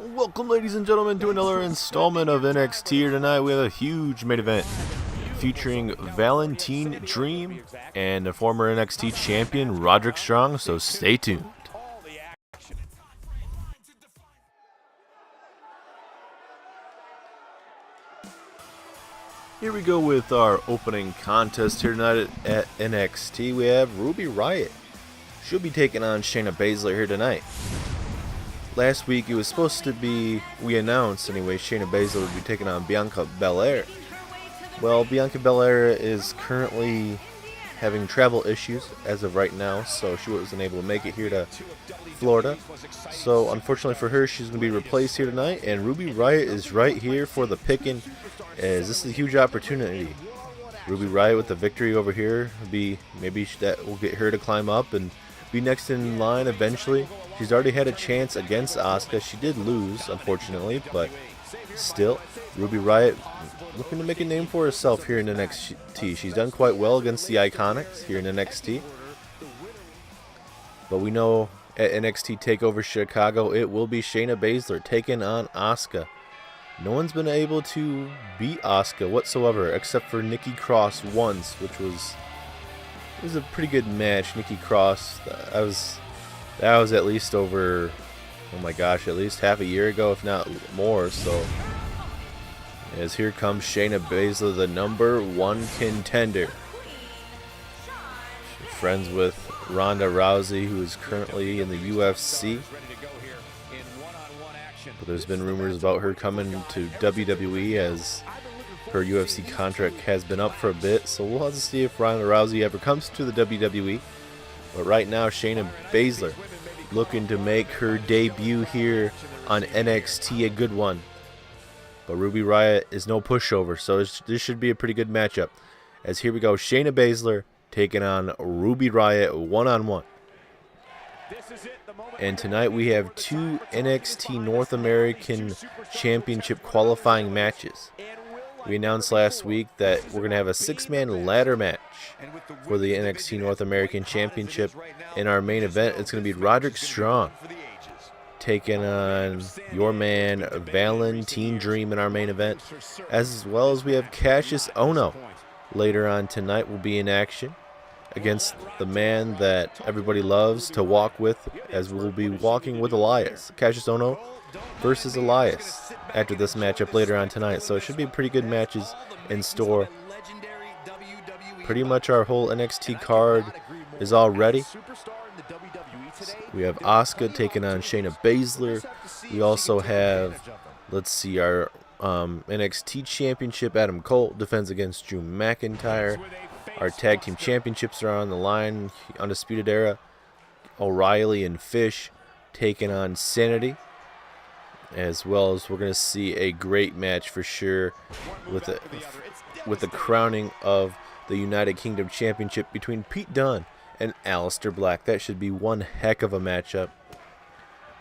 Welcome, ladies and gentlemen, to another installment of NXT. Here tonight, we have a huge main event featuring Valentine Dream and the former NXT champion Roderick Strong, so stay tuned. Here we go with our opening contest here tonight at NXT. We have Ruby Riott. She'll be taking on Shayna Baszler here tonight. Last week it was supposed to be, we announced anyway, Shayna Baszler would be taking on Bianca Belair. Well, Bianca Belair is currently having travel issues as of right now, so she wasn't able to make it here to Florida. So unfortunately for her, she's going to be replaced here tonight, and Ruby Riott is right here for the picking, as this is a huge opportunity. Ruby Riott with the victory over here, maybe that will get her to climb up and be next in line eventually. She's already had a chance against Asuka. She did lose, unfortunately, but still, Ruby Riott looking to make a name for herself here in NXT. She's done quite well against the Iconics here in NXT. But we know at NXT Takeover Chicago, it will be Shayna Baszler taking on Asuka. No one's been able to beat Asuka whatsoever, except for Nikki Cross once, which was a pretty good match. Nikki Cross, that was at least over, oh my gosh, at least half a year ago, if not more. So, as here comes Shayna Baszler, the #1 contender. She's friends with Ronda Rousey, who is currently in the UFC. But there's been rumors about her coming to WWE, as her UFC contract has been up for a bit. So we'll have to see if Ronda Rousey ever comes to the WWE. But right now, Shayna Baszler looking to make her debut here on NXT, a good one. But Ruby Riott is no pushover, so this should be a pretty good matchup. As here we go, Shayna Baszler taking on Ruby Riott one-on-one. And tonight we have two NXT North American Championship qualifying matches. We announced last week that we're going to have a 6-man ladder match for the NXT North American Championship. In our main event, it's going to be Roderick Strong taking on your man Valentine Dream in our main event. As well as we have Cassius Ohno later on tonight will be in action against the man that everybody loves to walk with, as we'll be walking with Elias. Cassius Ohno versus Elias after this matchup later on tonight. So it should be pretty good matches in store. Pretty much our whole NXT card is all ready. We have Asuka taking on Shayna Baszler. We also have, let's see, our NXT Championship. Adam Cole defends against Drew McIntyre. Our tag team championships are on the line. Undisputed Era, O'Reilly and Fish taking on Sanity. As well as we're going to see a great match for sure with the crowning of the United Kingdom Championship between Pete Dunne and Aleister Black. That should be one heck of a matchup.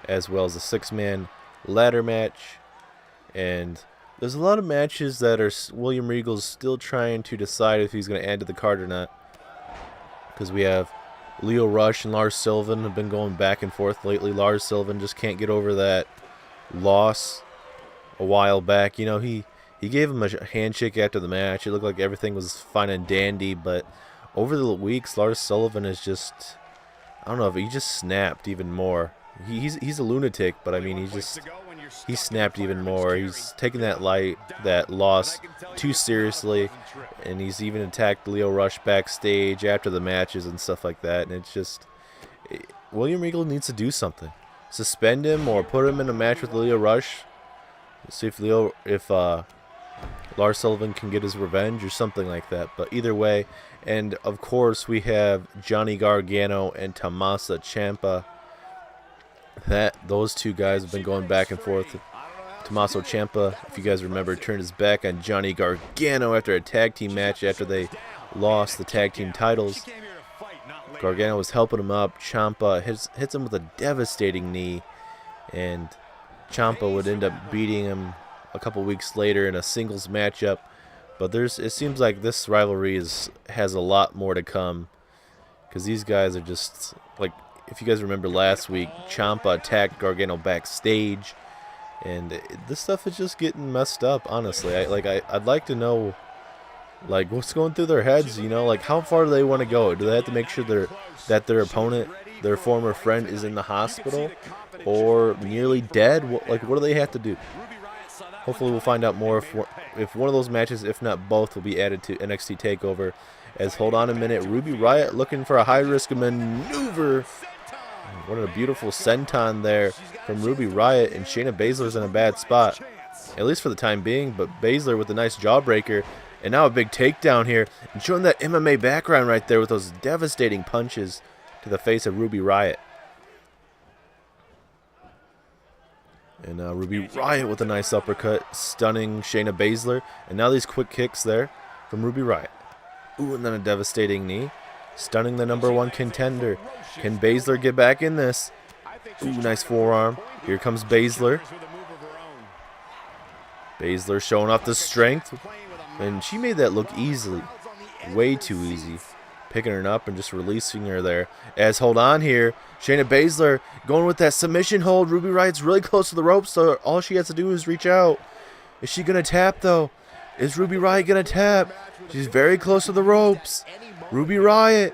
As well as a 6-man ladder match. And there's a lot of matches that are William Regal's still trying to decide if he's going to add to the card or not. Because we have Lio Rush and Lars Sullivan have been going back and forth lately. Lars Sullivan just can't get over that loss a while back. You know, he gave him a handshake after the match. It looked like everything was fine and dandy, but over the weeks, Lars Sullivan is just, I don't know, if he just snapped even more. He's a lunatic, but I mean, he snapped even more. He's taking that loss too seriously, and he's even attacked Lio Rush backstage after the matches and stuff like that. And it's just, William Regal needs to do something. Suspend him or put him in a match with Lio Rush. See if Lars Sullivan can get his revenge or something like that. But either way, and of course we have Johnny Gargano and Tommaso Ciampa. Those two guys have been going back and forth. Tommaso Ciampa, if you guys remember, turned his back on Johnny Gargano after a tag team match after they lost the tag team titles. Gargano was helping him up. Ciampa hits him with a devastating knee, and Ciampa would end up beating him a couple weeks later in a singles matchup. But it seems like this rivalry has a lot more to come, because these guys are just like, if you guys remember last week, Ciampa attacked Gargano backstage, And this stuff is just getting messed up, honestly. I'd like to know, like, what's going through their heads, you know? Like, how far do they want to go? Do they have to make sure that their opponent, their former friend, is in the hospital or nearly dead? What do they have to do? Hopefully we'll find out more if one of those matches, if not both, will be added to NXT TakeOver. As, hold on a minute, Ruby Riott looking for a high-risk maneuver. What a beautiful senton there from Ruby Riott, and Shayna Baszler's in a bad spot, at least for the time being, but Baszler with a nice jawbreaker, and now a big takedown here, and showing that MMA background right there with those devastating punches to the face of Ruby Riott. And now Ruby Riott with a nice uppercut, stunning Shayna Baszler, and now these quick kicks there from Ruby Riott. Ooh, and then a devastating knee, stunning the #1 contender. Can Baszler get back in this? Ooh, nice forearm. Here comes Baszler. Baszler showing off the strength, and she made that look easily, way too easy. Picking her up and just releasing her there. As, hold on here, Shayna Baszler going with that submission hold. Ruby Riott's really close to the ropes, so all she has to do is reach out. Is she going to tap, though? Is Ruby Riott going to tap? She's very close to the ropes. Ruby Riott.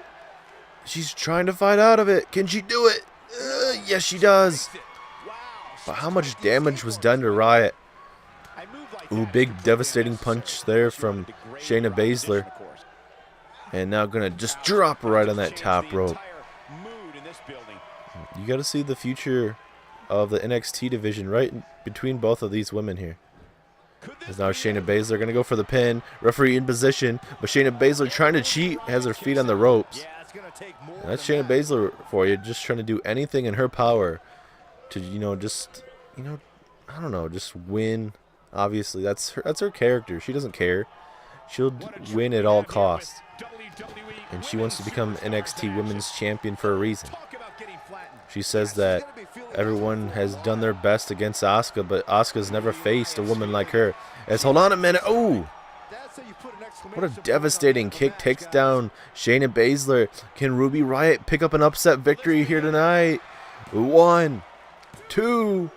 She's trying to fight out of it. Can she do it? Yes, she does. But how much damage was done to Riott? Ooh, big devastating punch there from Shayna Baszler. And now going to just drop her right on that top rope. You got to see the future of the NXT division right between both of these women here. As now Shayna Baszler going to go for the pin. Referee in position, but Shayna Baszler trying to cheat, has her feet on the ropes. And that's Shayna Baszler for you, just trying to do anything in her power to, I don't know, just win. Obviously, that's her character. She doesn't care. She'll win at all costs. And she wants to become NXT Women's Champion for a reason. She says that everyone has done their best against Asuka, but Asuka's never faced a woman like her. As, hold on a minute. Oh! What a devastating kick. Takes down Shayna Baszler. Can Ruby Riott pick up an upset victory here tonight? 1, 2.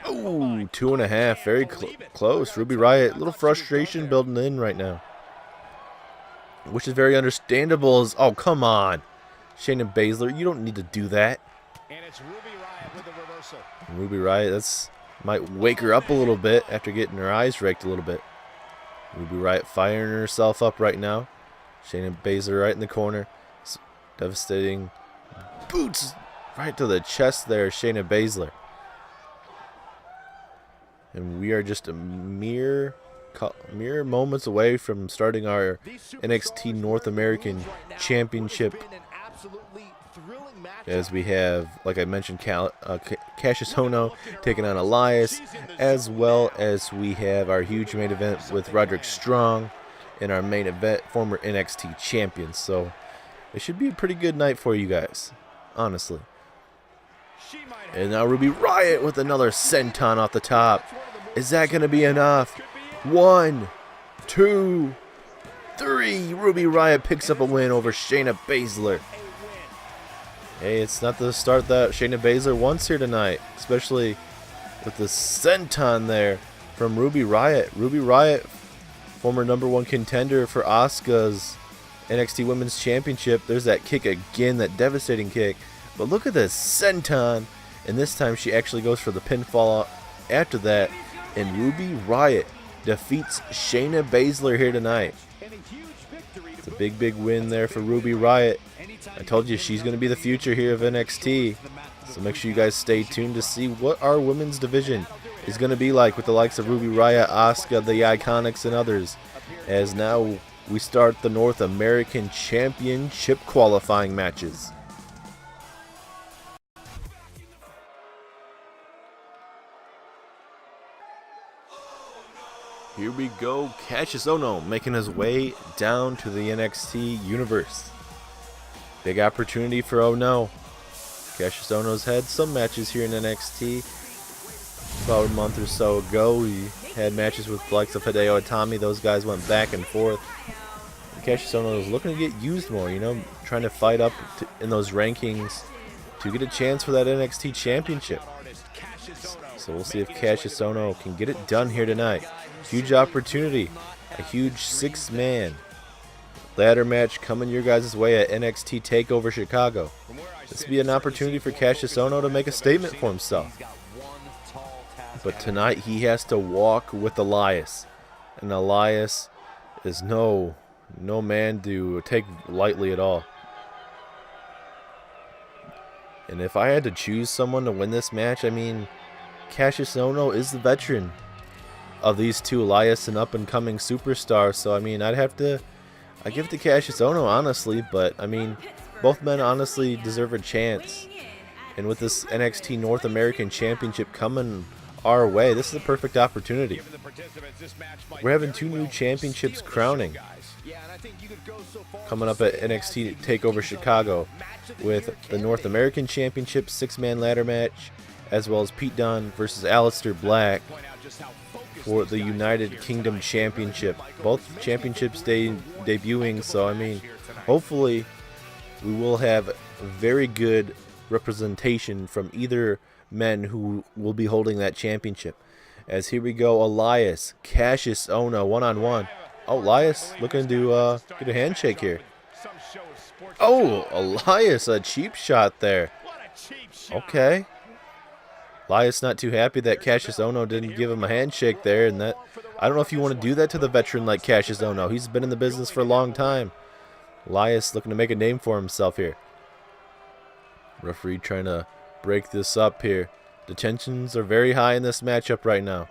Oh, 2.5. Very close. Ruby Riott, a little frustration building in right now, which is very understandable. As, oh, come on, Shayna Baszler, you don't need to do that. And it's Ruby Riott with the reversal. Ruby Riott, might wake her up a little bit after getting her eyes raked a little bit. Ruby Riott firing herself up right now. Shayna Baszler right in the corner. Devastating boots right to the chest there, Shayna Baszler. And we are just a mere moments away from starting our NXT North American Championship, as we have, like I mentioned, Cassius Ohno taking on Elias, as well as we have our huge main event with Roderick Strong in our main event, former NXT champion. So it should be a pretty good night for you guys, honestly. And now Ruby Riott with another senton off the top. Is that going to be enough? 1, 2, 3. Ruby Riott picks up a win over Shayna Baszler. Hey, it's not the start that Shayna Baszler wants here tonight, especially with the senton there from Ruby Riott. Ruby Riott, former #1 contender for Asuka's NXT Women's Championship. There's that kick again, that devastating kick. But look at this senton, and this time she actually goes for the pinfall after that, and Ruby Riott defeats Shayna Baszler here tonight. It's a big, big win there for Ruby Riott. I told you she's going to be the future here of NXT. So make sure you guys stay tuned to see what our women's division is going to be like with the likes of Ruby Riott, Asuka, the Iconics, and others. As now we start the North American Championship qualifying matches. Here we go, Cassius Ohno making his way down to the NXT universe. Big opportunity for Ohno. Cassius Ohno's had some matches here in NXT. About a month or so ago, he had matches with the likes of Hideo Itami. Those guys went back and forth. And Cassius Ohno was looking to get used more, trying to fight up in those rankings to get a chance for that NXT championship. So we'll see if Cassius Ohno can get it done here tonight. Huge opportunity. A huge 6-man ladder match coming your guys' way at NXT Takeover Chicago. This would be an opportunity for Cassius Ohno to make a statement for himself. But tonight he has to walk with Elias. And Elias is no man to take lightly at all. And if I had to choose someone to win this match, I mean, Cassius Ohno is the veteran of these two, Elias, an up-and-coming superstar. So, I mean, I give it to Cassius Ohno, honestly. But, I mean, both men honestly deserve a chance. And with this NXT North American Championship coming our way, this is a perfect opportunity. We're having 2 new championships crowning coming up at NXT TakeOver Chicago, with the North American Championship 6-man ladder match, as well as Pete Dunne versus Aleister Black for the United Kingdom Championship. Both championships debuting, so I mean, hopefully we will have very good representation from either men who will be holding that championship. As here we go, Elias, Cassius Ohno, one-on-one. Oh, Elias looking to get a handshake here. Oh, Elias, a cheap shot there. Okay. Elias not too happy that Cassius Ohno didn't give him a handshake there, and that, I don't know if you want to do that to the veteran like Cassius Ohno. He's been in the business for a long time. Elias looking to make a name for himself here. Referee trying to break this up here. The tensions are very high in this matchup right now.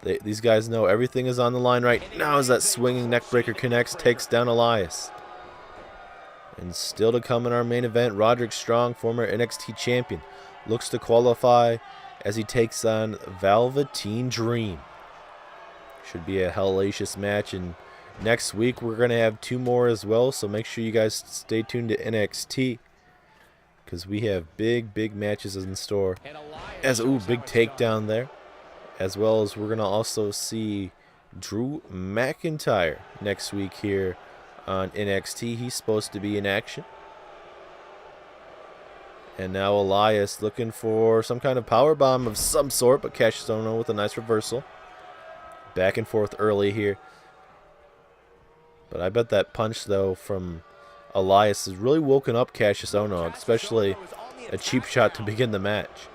These guys know everything is on the line right now as that swinging neckbreaker connects, takes down Elias. And still to come in our main event, Roderick Strong, former NXT champion, looks to qualify as he takes on Velveteen Dream. Should be a hellacious match, and next week we're going to have 2 more as well, so make sure you guys stay tuned to NXT, because we have big matches in store. Big takedown there. As well as we're going to also see Drew McIntyre next week here on NXT. He's supposed to be in action. And now Elias looking for some kind of powerbomb of some sort, but Cassius Ohno with a nice reversal. Back and forth early here. But I bet that punch, though, from Elias has really woken up Cassius Ohno, especially a cheap shot to begin the match.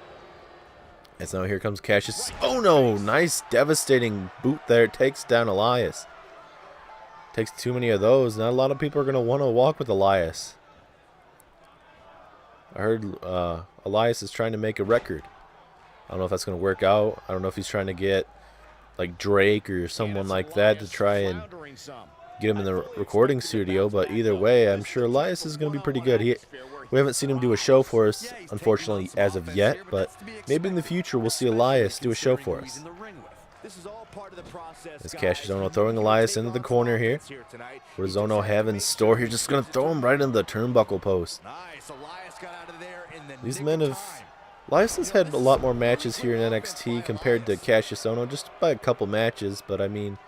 As now here comes Cassius. Oh no, nice devastating boot there. Takes down Elias. Takes too many of those. Not a lot of people are going to want to walk with Elias. I heard Elias is trying to make a record. I don't know if that's going to work out. I don't know if he's trying to get like Drake or someone like that to try and get him in the recording studio. But either way, I'm sure Elias is going to be pretty good. We haven't seen him do a show for us, unfortunately, as of yet, but maybe in the future we'll see Elias do a show for us. As Cassius Ohno throwing Elias into the corner here. What does Ohno have in store here? Just going to throw him right into the turnbuckle post. These men have... Elias has had a lot more matches here in NXT compared to Cassius Ohno, just by a couple matches, but I mean,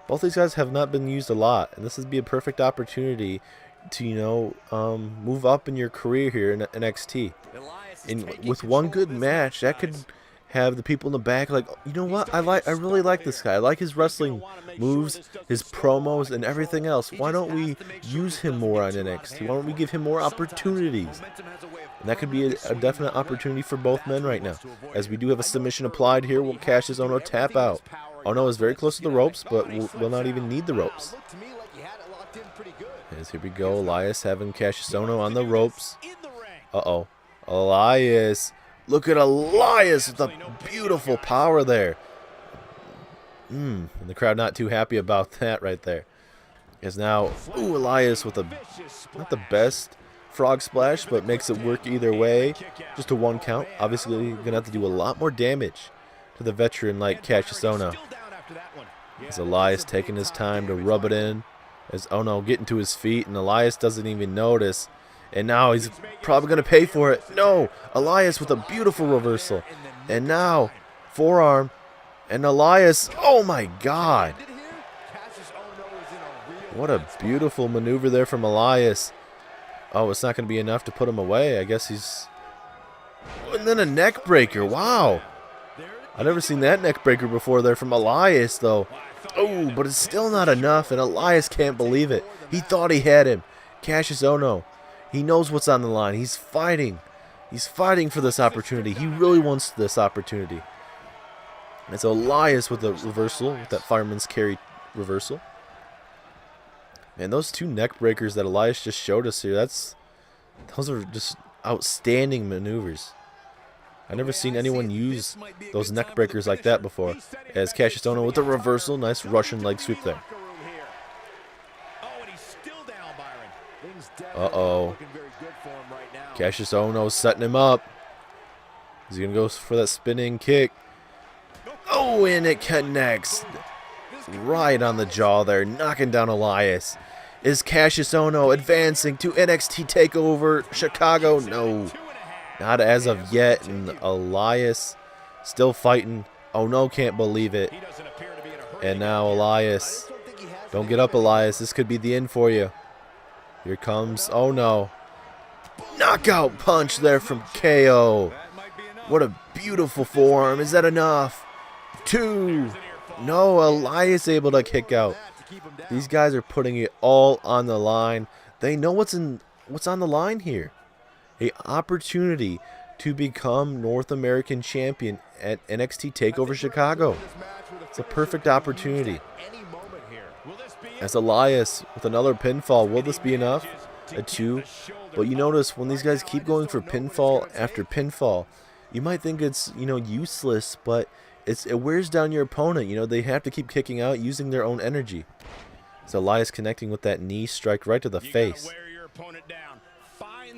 both these guys have not been used a lot, and this would be a perfect opportunity to, move up in your career here in NXT. And with one good match, that could have the people in the back like, you know what, I really like this guy. I like his wrestling moves, his promos, and everything else. Why don't we use him more on NXT? Why don't we give him more opportunities? And that could be a definite opportunity for both men right now. As we do have a submission applied here, will Cassius Ohno tap out? Ohno is very close to the ropes, but will not even need the ropes. As here we go, Elias having Cassius Ohno on the ropes. Uh-oh. Elias. Look at Elias with the beautiful power there. And the crowd not too happy about that right there. As now, Elias with not the best frog splash, but makes it work either way. Just a 1 count. Obviously, you're going to have to do a lot more damage to the veteran like Cassius Ohno. As Elias taking his time to rub it in. As Ohno getting to his feet, and Elias doesn't even notice. And now he's probably going to pay for it. No! Elias with a beautiful reversal. And now, forearm. And Elias, oh my God! What a beautiful maneuver there from Elias. Oh, it's not going to be enough to put him away. I guess he's... And then a neck breaker. Wow! I've never seen that neck breaker before there from Elias, though. Oh, but it's still not enough, and Elias can't believe it. He thought he had him. Cassius Ohno, he knows what's on the line. He's fighting. He's fighting for this opportunity. He really wants this opportunity. It's Elias with the reversal, with that fireman's carry reversal. Man, those two neck breakers that Elias just showed us here, those are just outstanding maneuvers. I've never seen anyone use those neck breakers like that before. As Cassius Ohno with the reversal, nice Russian leg sweep there. Uh-oh. Cassius Ohno setting him up. He's going to go for that spinning kick. Oh, and it connects right on the jaw there, knocking down Elias. Is Cassius Ohno advancing to NXT Takeover Chicago? No, not as of yet. And Elias still fighting. Ohno can't believe it. And now Elias. Don't get up, Elias. This could be the end for you. Here comes Ohno. Knockout punch there from KO. What a beautiful forearm. Is that enough? 2. No, Elias able to kick out. These guys are putting it all on the line. They know what's on the line here. An opportunity to become North American champion at NXT Takeover Chicago. It's a perfect opportunity. As Elias with another pinfall, will this be enough? A 2. But you notice when these guys keep going for pinfall after pinfall, you might think it's, useless, but it wears down your opponent. They have to keep kicking out using their own energy. So Elias connecting with that knee strike right to the face. I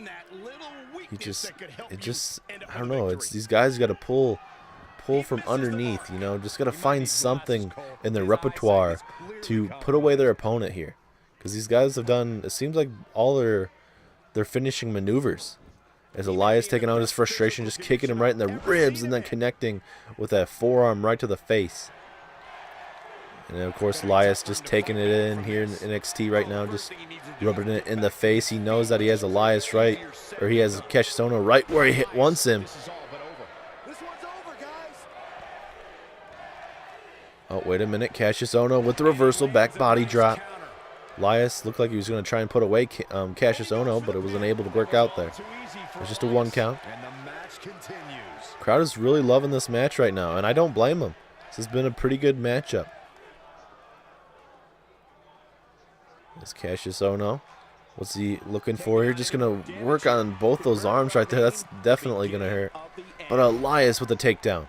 don't know. It's these guys got to pull from underneath. Just got to find something in their repertoire to put away their opponent here, because these guys have done, it seems like, all their finishing maneuvers. As Elias taking out his frustration, just kicking him right in the ribs and then connecting with that forearm right to the face. And then, of course, Elias just taking it in here in NXT right now, just rubbing it in the face. He knows that he has Elias right, or he has Cassius Ohno right where he wants him. Oh, wait a minute. Cassius Ohno with the reversal, back body drop. Elias looked like he was going to try and put away Cassius Ohno, but it wasn't able to work out there. It's just a 1 count. Crowd is really loving this match right now, and I don't blame them. This has been a pretty good matchup. There's Cassius Ohno. What's he looking for here? Just going to work on both those arms right there. That's definitely going to hurt. But Elias with the takedown.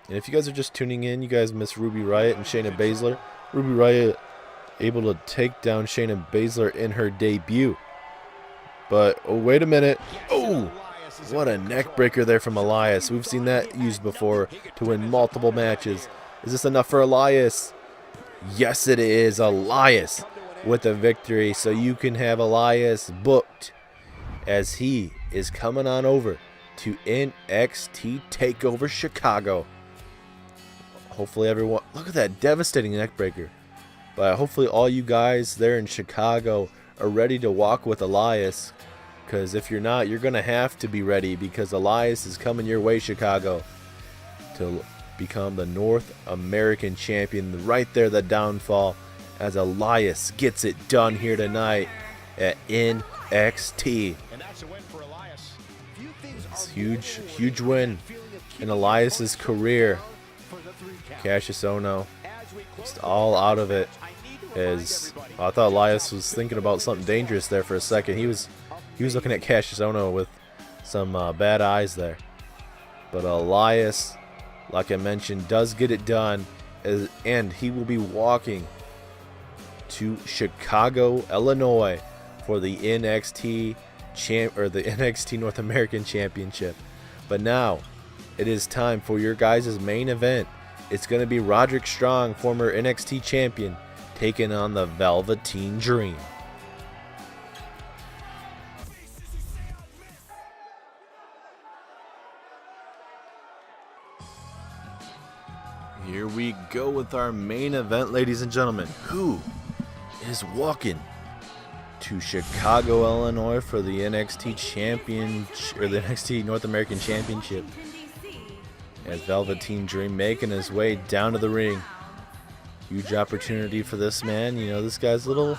And if you guys are just tuning in, you guys miss Ruby Riott and Shayna Baszler. Ruby Riott able to take down Shayna Baszler in her debut. But, oh, wait a minute. Oh, what a neck breaker there from Elias. We've seen that used before to win multiple matches. Is this enough for Elias? Yes, it is. Elias with the victory. So you can have Elias booked as he is coming on over to NXT Takeover Chicago. Hopefully everyone, look at that devastating neck breaker. But hopefully all you guys there in Chicago are ready to walk with Elias, because if you're not, you're going to have to be ready, because Elias is coming your way, Chicago, to become the North American champion. Right there, the downfall, as Elias gets it done here tonight at NXT. It's huge win in Elias's career. Cassius Ohno just all out of it. As I thought Elias was thinking about something dangerous there for a second. He was looking at Cassius Ohno with some bad eyes there. But Elias, like I mentioned, does get it done, and he will be walking to Chicago, Illinois, for the NXT NXT North American Championship. But now it is time for your guys' main event. It's going to be Roderick Strong, former NXT champion, taking on the Velveteen Dream. Here we go with our main event, ladies and gentlemen. Who is walking to Chicago, Illinois for the NXT champion, or the NXT North American Championship? As Velveteen Dream making his way down to the ring. Huge opportunity for this man. You know, this guy's a little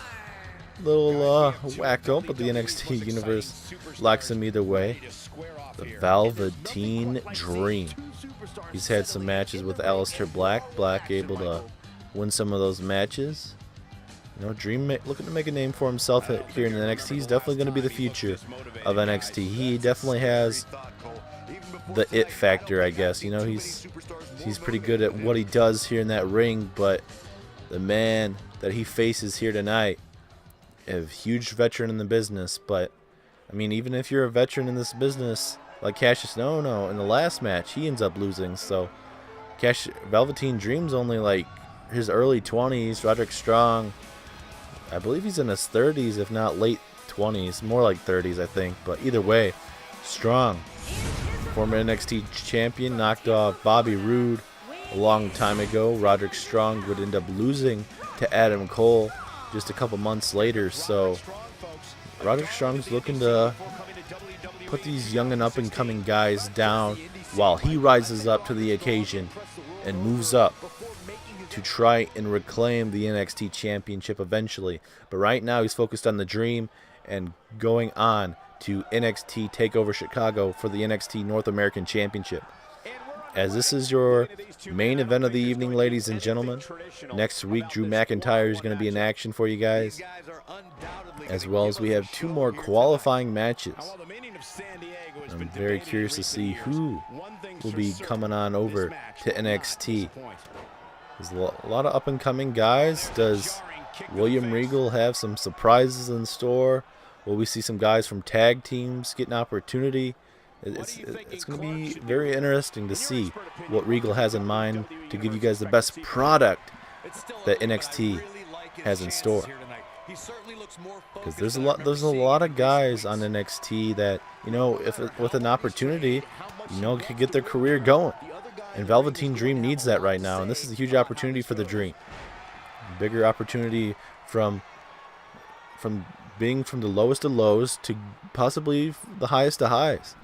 wacko, but the NXT universe likes him either way. The Velveteen Dream. He's had some matches with Aleister Black. Black able to win some of those matches. You know, Dream looking to make a name for himself here in NXT. He's definitely going to be the future of NXT. He definitely has the it factor, I guess. You know, he's pretty good at what he does here in that ring, but the man that he faces here tonight, a huge veteran in the business. But I mean, even if you're a veteran in this business, like Cassius, no, in the last match he ends up losing. So Velveteen Dream's only like his early 20s. Roderick Strong, I believe he's in his 30s, if not late 20s, more like 30s, I think. But either way, Strong, former NXT champion, knocked off Bobby Roode a long time ago. Roderick Strong would end up losing to Adam Cole just a couple months later. So Roderick Strong's looking to put these young and up-and-coming guys down while he rises up to the occasion and moves up to try and reclaim the NXT Championship eventually. But right now he's focused on the Dream and going on to NXT Takeover Chicago for the NXT North American Championship. As this is your main event of the evening, ladies and gentlemen. Next week, Drew McIntyre is going to be in action for you guys, as well as we have 2 more qualifying matches. I'm very curious to see who will be coming on over to NXT. There's a lot of up-and-coming guys. Does William Regal have some surprises in store? Will we see some guys from tag teams get an opportunity? It's going to be very interesting to see what Regal has in mind to give you guys the best product that NXT has in store. Because there's a lot of guys on NXT that, you know, if with an opportunity, you know, could get their career going. And Velveteen Dream needs that right now, and this is a huge opportunity for the Dream. Bigger opportunity from being from the lowest of lows to possibly the highest of highs.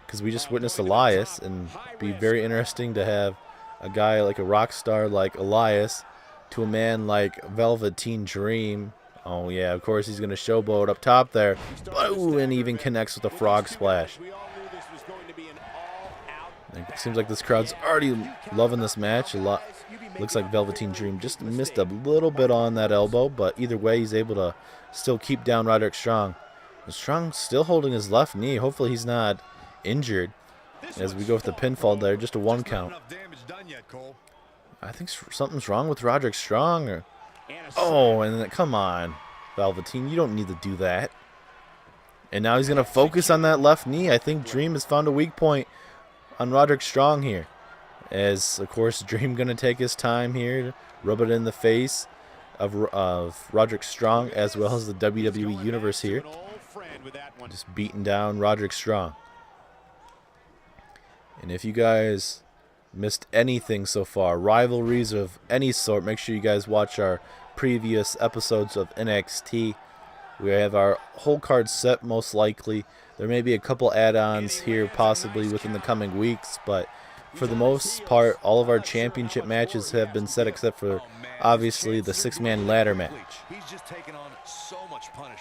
Because we just witnessed Elias, and it'd be very interesting to have a guy like a rock star like Elias to a man like Velveteen Dream. Oh yeah, of course he's going to showboat up top there. Boom, and even connects with a frog splash. It seems like this crowd's already loving this match a lot. Looks like Velveteen Dream just missed a little bit on that elbow, but either way he's able to still keep down Roderick Strong. And Strong still holding his left knee. Hopefully he's not injured as we go with the pinfall there. Just a 1 count. I think something's wrong with Roderick Strong. Oh, and then, come on, Velveteen, you don't need to do that. And now he's going to focus on that left knee. I think Dream has found a weak point on Roderick Strong here. As, of course, Dream going to take his time here, rub it in the face of Roderick Strong, as well as the WWE Universe here. Just beating down Roderick Strong. And if you guys missed anything so far, rivalries of any sort, make sure you guys watch our previous episodes of NXT. We have our whole card set most likely. There may be a couple add-ons here possibly within the coming weeks, but for the most part, all of our championship matches have been set except for, obviously, the 6-man ladder match.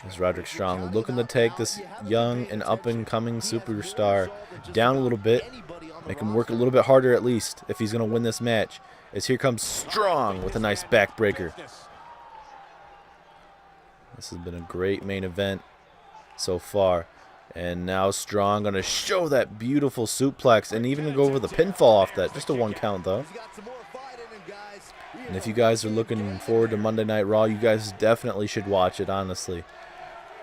As Roderick Strong looking to take this young and up-and-coming superstar down a little bit, make him work a little bit harder at least if he's going to win this match. As here comes Strong with a nice backbreaker. This has been a great main event so far. And now Strong going to show that beautiful suplex and even go over the pinfall off that. Just a 1 count though. And if you guys are looking forward to Monday Night Raw, you guys definitely should watch it, honestly.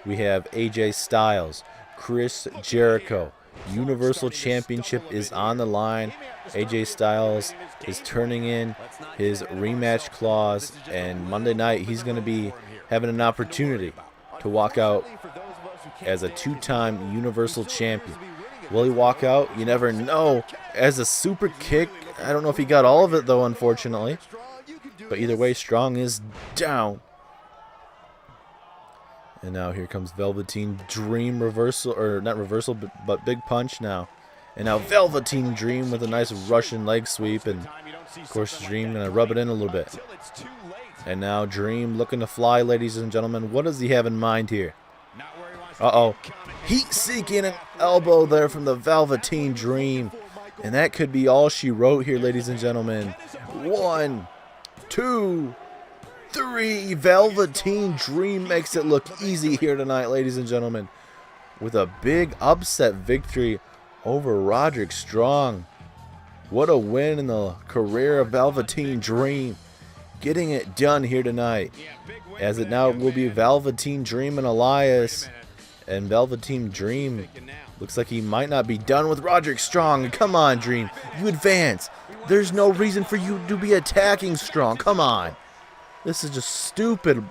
We have AJ Styles, Chris Jericho. Universal Championship is on the line. AJ Styles is turning in his rematch clause, and Monday night he's going to be having an opportunity to walk out as a 2-time Universal Champion. Will he walk out? You never know. As a super kick, I don't know if he got all of it though, unfortunately. But either way, Strong is down. And now here comes Velveteen Dream reversal, or not reversal, but big punch now. And now Velveteen Dream with a nice Russian leg sweep. And, of course, Dream going to rub it in a little bit. And now Dream looking to fly, ladies and gentlemen. What does he have in mind here? Uh-oh. Heat-seeking an elbow there from the Velveteen Dream. And that could be all she wrote here, ladies and gentlemen. 1, 2, 3. Velveteen Dream makes it look easy here tonight, ladies and gentlemen. With a big upset victory over Roderick Strong. What a win in the career of Velveteen Dream. Getting it done here tonight. As it now will be Velveteen Dream and Elias. And Velveteen Dream looks like he might not be done with Roderick Strong. Come on, Dream. You advance. There's no reason for you to be attacking Strong. Come on. This is just stupid